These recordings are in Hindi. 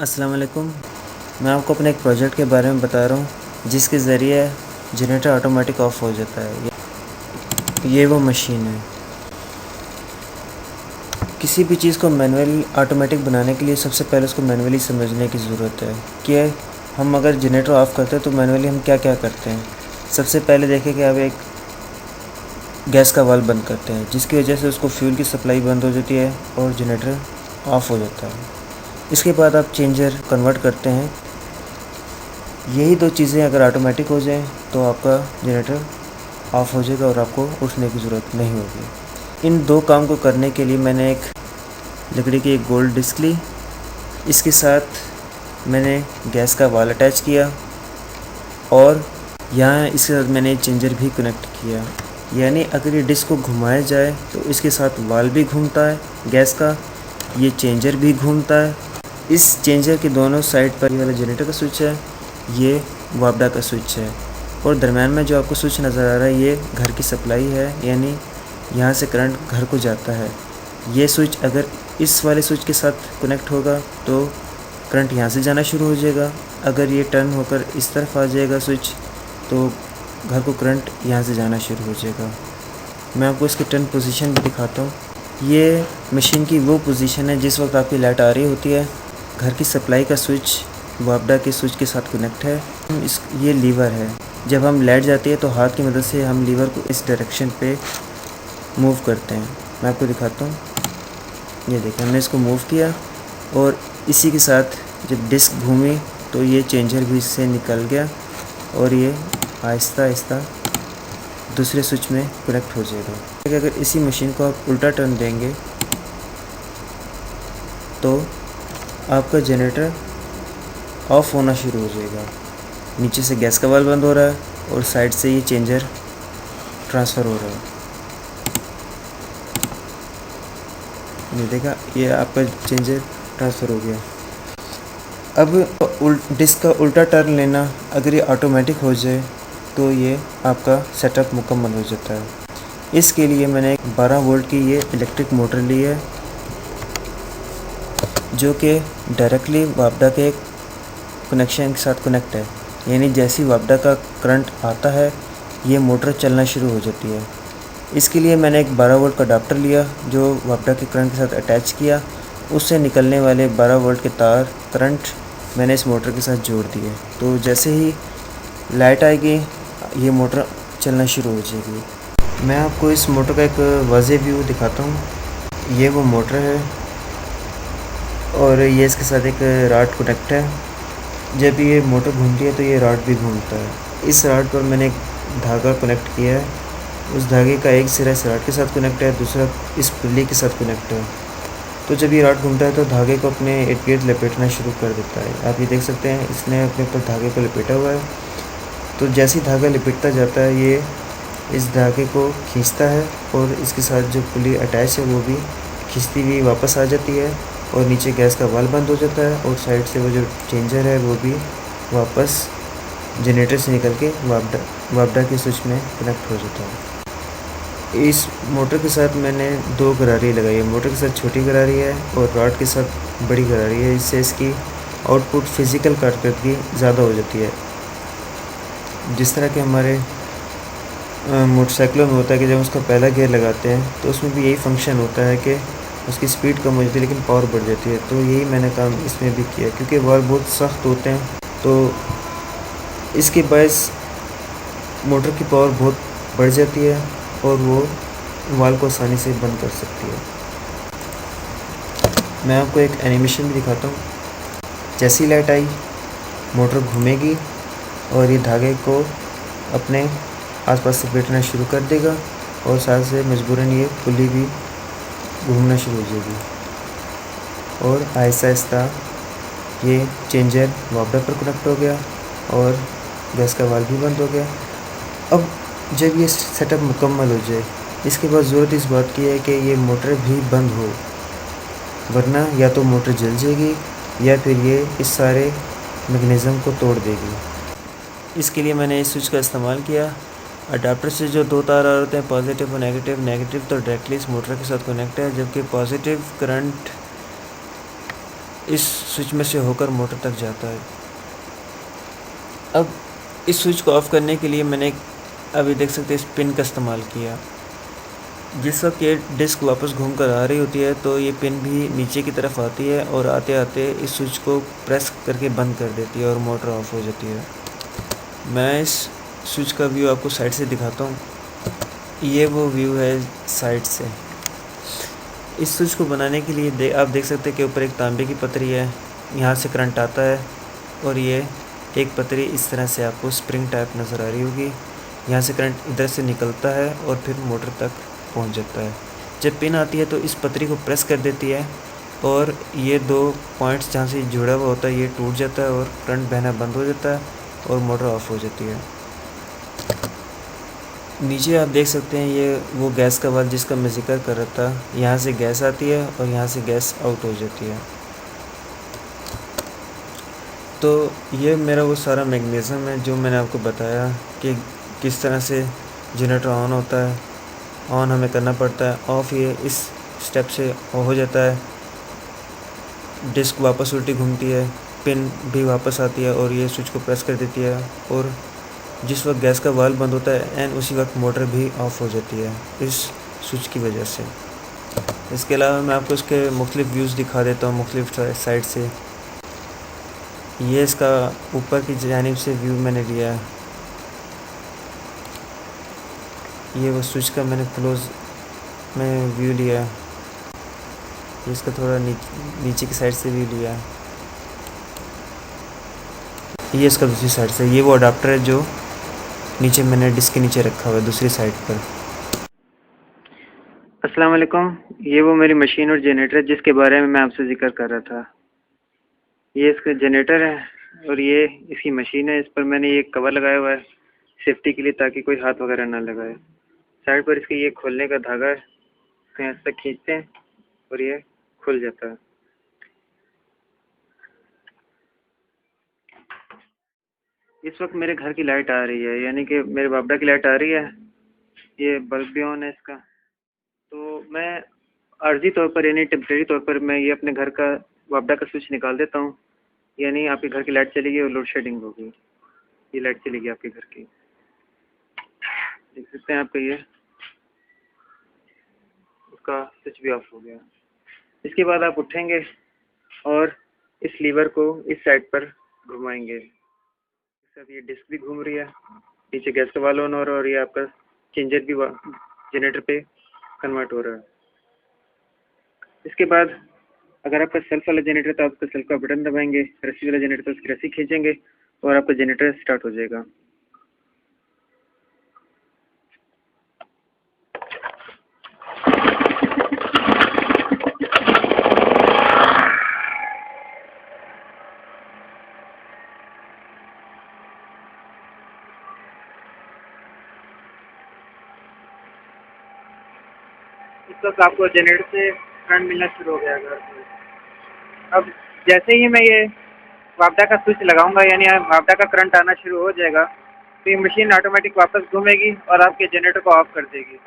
अस्सलाम वालेकुम। मैं आपको अपने एक प्रोजेक्ट के बारे में बता रहा हूँ जिसके ज़रिए जनरेटर ऑटोमेटिक ऑफ हो जाता है। ये वो मशीन है। किसी भी चीज़ को मैनुअली ऑटोमेटिक बनाने के लिए सबसे पहले उसको मैनुअली समझने की ज़रूरत है कि हम अगर जनरेटर ऑफ़ करते हैं तो मैनुअली हम क्या क्या करते हैं। सबसे पहले देखें कि आप एक गैस का वाल्व बंद करते हैं जिसकी वजह से उसको फ्यूल की सप्लाई बंद हो जाती है और जनरेटर ऑफ़ हो जाता है। इसके बाद आप चेंजर कन्वर्ट करते हैं। यही दो चीज़ें अगर ऑटोमेटिक हो जाएं तो आपका जनरेटर ऑफ़ हो जाएगा और आपको उठने की ज़रूरत नहीं होगी। इन दो काम को करने के लिए मैंने एक लकड़ी की एक गोल्ड डिस्क ली। इसके साथ मैंने गैस का वाल अटैच किया और यहाँ इसके साथ मैंने चेंजर भी कनेक्ट किया। यानी अगर ये डिस्क को घुमाया जाए तो इसके साथ वाल भी घूमता है गैस का, ये चेंजर भी घूमता है। इस चेंजर के दोनों साइड पर ये वाला जनरेटर का स्विच है, ये वापडा का स्विच है और दरम्यान में जो आपको स्विच नज़र आ रहा है ये घर की सप्लाई है, यानी यहाँ से करंट घर को जाता है। ये स्विच अगर इस वाले स्विच के साथ कनेक्ट होगा तो करंट यहाँ से जाना शुरू हो जाएगा। अगर ये टर्न होकर इस तरफ आ जाएगा स्विच तो घर को करंट यहाँ से जाना शुरू हो जाएगा। मैं आपको इसकी टर्न पोजीशन भी दिखाता हूँ। ये मशीन की वो पोजीशन है जिस वक्त आपकी लाइट आ रही होती है। घर की सप्लाई का स्विच वापडा के स्विच के साथ कनेक्ट है। ये लीवर है, जब हम लाइट जाती है तो हाथ की मदद से हम लीवर को इस डायरेक्शन पे मूव करते हैं। मैं आपको दिखाता हूँ। ये देखिए हमने इसको मूव किया और इसी के साथ जब डिस्क घूमी तो ये चेंजर भी इससे निकल गया और ये आहिस्ता आहिस्ता दूसरे स्विच में कनेक्ट हो जाएगा। अगर इसी मशीन को आप उल्टा टर्न देंगे तो आपका जनरेटर ऑफ़ होना शुरू हो जाएगा। नीचे से गैस का वाल्व बंद हो रहा है और साइड से ये चेंजर ट्रांसफ़र हो रहा है। ये देखा, ये आपका चेंजर ट्रांसफ़र हो गया। अब डिस्क का उल्टा टर्न लेना अगर ये ऑटोमेटिक हो जाए तो ये आपका सेटअप मुकम्मल हो जाता है। इसके लिए मैंने एक 12 वोल्ट की ये इलेक्ट्रिक मोटर ली है जो कि डायरेक्टली वापडा के कनेक्शन के साथ कनेक्ट है। यानी जैसे ही वापडा का करंट आता है ये मोटर चलना शुरू हो जाती है। इसके लिए मैंने एक 12 वोल्ट का अडाप्टर लिया जो वापडा के करंट के साथ अटैच किया। उससे निकलने वाले 12 वोल्ट के तार करंट मैंने इस मोटर के साथ जोड़ दिए। तो जैसे ही लाइट आएगी ये मोटर चलना शुरू हो जाएगी। मैं आपको इस मोटर का एक वाज़ेह व्यू दिखाता हूँ। ये वो मोटर है और ये इसके साथ एक रॉड कनेक्ट है। जब ये मोटर घूमती है तो ये रॉड भी घूमता है। इस रॉड पर मैंने एक धागा कनेक्ट किया है। उस धागे का एक सिरा इस रॉड के साथ कनेक्ट है, दूसरा इस पुल्ली के साथ कनेक्ट है। तो जब ये रॉड घूमता है तो धागे को अपने इर्द गिर्द लपेटना शुरू कर देता है। आप ये देख सकते हैं इसने अपने ऊपर धागे को लपेटा हुआ है। तो जैसे ही धागा लिपटता जाता है ये इस धागे को खींचता है और इसके साथ जो पुली अटैच है वो भी खींचती हुई वापस आ जाती है और नीचे गैस का वाल्व बंद हो जाता है और साइड से वो जो चेंजर है वो भी वापस जनरेटर से निकल के वापडा के स्विच में कनेक्ट हो जाता है। इस मोटर के साथ मैंने 2 गरारी लगाई है। मोटर के साथ छोटी गरारी है और रॉड के साथ बड़ी गरारी है। इससे इसकी आउटपुट फिज़िकल कारकर्दगी ज़्यादा हो जाती है। जिस तरह के हमारे मोटरसाइकिलों में होता है कि जब उसका पहला गियर लगाते हैं तो उसमें भी यही फंक्शन होता है कि उसकी स्पीड कम हो जाती है लेकिन पावर बढ़ जाती है। तो यही मैंने काम इसमें भी किया क्योंकि वाल्व बहुत सख्त होते हैं तो इसके बायस मोटर की पावर बहुत बढ़ जाती है और वो वाल्व को आसानी से बंद कर सकती है। मैं आपको एक एनिमेशन भी दिखाता हूँ। जैसी लाइट आई मोटर घूमेगी और ये धागे को अपने आसपास से लपेटना शुरू कर देगा और साथ से मजबूरन ये पुली भी घूमना शुरू हो जाएगी और आहिस्ता आहिस्ता ये चेंजर वापडा पर कनेक्ट हो गया और गैस का वाल्व भी बंद हो गया। अब जब ये सेटअप मुकम्मल हो जाए इसके बाद ज़रूरत इस बात की है कि ये मोटर भी बंद हो, वरना या तो मोटर जल जाएगी या फिर ये इस सारे मैकेनिज़्म को तोड़ देगी। इसके लिए मैंने इस स्विच का इस्तेमाल किया। अडाप्टर से जो 2 तार आ रहे होते हैं पॉजिटिव और नेगेटिव तो डायरेक्टली इस मोटर के साथ कनेक्ट है, जबकि पॉजिटिव करंट इस स्विच में से होकर मोटर तक जाता है। अब इस स्विच को ऑफ़ करने के लिए मैंने अभी देख सकते हैं इस पिन का इस्तेमाल किया। जिस वक्त ये डिस्क वापस घूम कर आ रही होती है तो ये पिन भी नीचे की तरफ आती है और आते आते इस स्विच को प्रेस करके बंद कर देती है और मोटर ऑफ़ हो जाती है। मैं इस स्विच का व्यू आपको साइड से दिखाता हूँ। ये वो व्यू है साइड से। इस स्विच को बनाने के लिए आप देख सकते हैं कि ऊपर एक तांबे की पतरी है, यहाँ से करंट आता है और ये एक पतरी इस तरह से आपको स्प्रिंग टाइप नज़र आ रही होगी। यहाँ से करंट इधर से निकलता है और फिर मोटर तक पहुँच जाता है। जब पिन आती है तो इस पतरी को प्रेस कर देती है और ये दो पॉइंट्स जहाँ से जुड़ा हुआ होता है ये टूट जाता है और करंट बहना बंद हो जाता है और मोटर ऑफ़ हो जाती है। नीचे आप देख सकते हैं ये वो गैस का वाल्व जिसका मैं ज़िक्र कर रहा था। यहाँ से गैस आती है और यहाँ से गैस आउट हो जाती है। तो ये मेरा वो सारा मैकेनिज़्म है जो मैंने आपको बताया कि किस तरह से जनरेटर ऑन होता है। ऑन हमें करना पड़ता है, ऑफ़ ये इस स्टेप से हो जाता है। डिस्क वापस उल्टी घूमती है, पिन भी वापस आती है और ये स्विच को प्रेस कर देती है और जिस वक्त गैस का वाल्व बंद होता है एंड उसी वक्त मोटर भी ऑफ़ हो जाती है इस स्विच की वजह से। इसके अलावा मैं आपको इसके मुख्तलिफ़ व्यूज़ दिखा देता हूँ मुख्तलिफ़ साइड से। ये इसका ऊपर की जानिब से व्यू मैंने लिया है। ये वो स्विच का मैंने क्लोज़ में व्यू लिया है। ये इसका थोड़ा नीचे की साइड से व्यू लिया है। ये इसका दूसरी साइड से, ये वो अडाप्टर है जो नीचे मैंने डिस्क के नीचे रखा हुआ है दूसरी साइड पर। अस्सलाम वालेकुम। ये वो मेरी मशीन और जनरेटर है जिसके बारे में मैं आपसे जिक्र कर रहा था। ये इसका जनरेटर है और ये इसकी मशीन है। इस पर मैंने ये कवर लगाया हुआ है सेफ्टी के लिए ताकि कोई हाथ वगैरह ना लगाए। साइड पर इसके ये खोलने का धागा है, तो यहाँ तक खींचते हैं और ये खुल जाता है। इस वक्त मेरे घर की लाइट आ रही है, यानी कि मेरे बाबा की लाइट आ रही है। ये बल्ब भी ऑन है इसका। तो मैं आर्जी तौर पर यानी टेम्परेरी तौर पर मैं ये अपने घर का बाबा का स्विच निकाल देता हूँ, यानी आपके घर की लाइट चलेगी और लोड शेडिंग होगी। ये लाइट चलेगी आपके घर की, देख सकते हैं आपका ये उसका स्विच भी ऑफ हो गया। इसके बाद आप उठेंगे और इस लीवर को इस साइड पर घुमाएंगे। साथ ये डिस्क भी घूम रही है, नीचे गैस का वाल्व ऑन हो रहा है और ये आपका चेंजर भी जनरेटर पे कन्वर्ट हो रहा है। इसके बाद अगर आपका सेल्फ वाला जनरेटर तो आपका सेल्फ का बटन दबाएंगे, रस्सी वाला जनरेटर तो उसकी रस्सी खींचेंगे और आपका जनरेटर स्टार्ट हो जाएगा। इस वक्त आपको जनरेटर से करंट मिलना शुरू हो गया घर में। अब जैसे ही मैं ये वापडा का स्विच लगाऊंगा यानी वापडा का करंट आना शुरू हो जाएगा तो ये मशीन ऑटोमेटिक वापस घूमेगी और आपके जनरेटर को ऑफ कर देगी।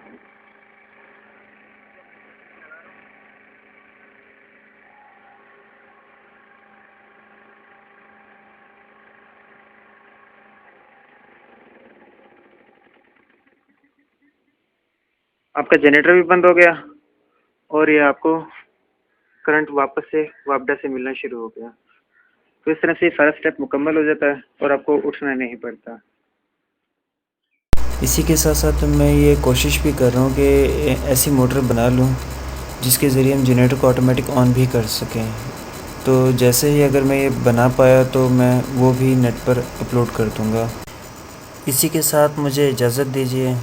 आपका जनरेटर भी बंद हो गया और ये आपको करंट वापस से वापडा से मिलना शुरू हो गया। तो इस तरह से सारा स्टेप मुकम्मल हो जाता है और आपको उठना नहीं पड़ता। इसी के साथ साथ मैं ये कोशिश भी कर रहा हूँ कि ऐसी मोटर बना लूँ जिसके ज़रिए हम जनरेटर को ऑटोमेटिक ऑन भी कर सकें। तो जैसे ही अगर मैं ये बना पाया तो मैं वो भी नेट पर अपलोड कर दूँगा। इसी के साथ मुझे इजाज़त दीजिए।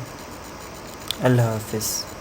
अल्लाह हाफ़िज़।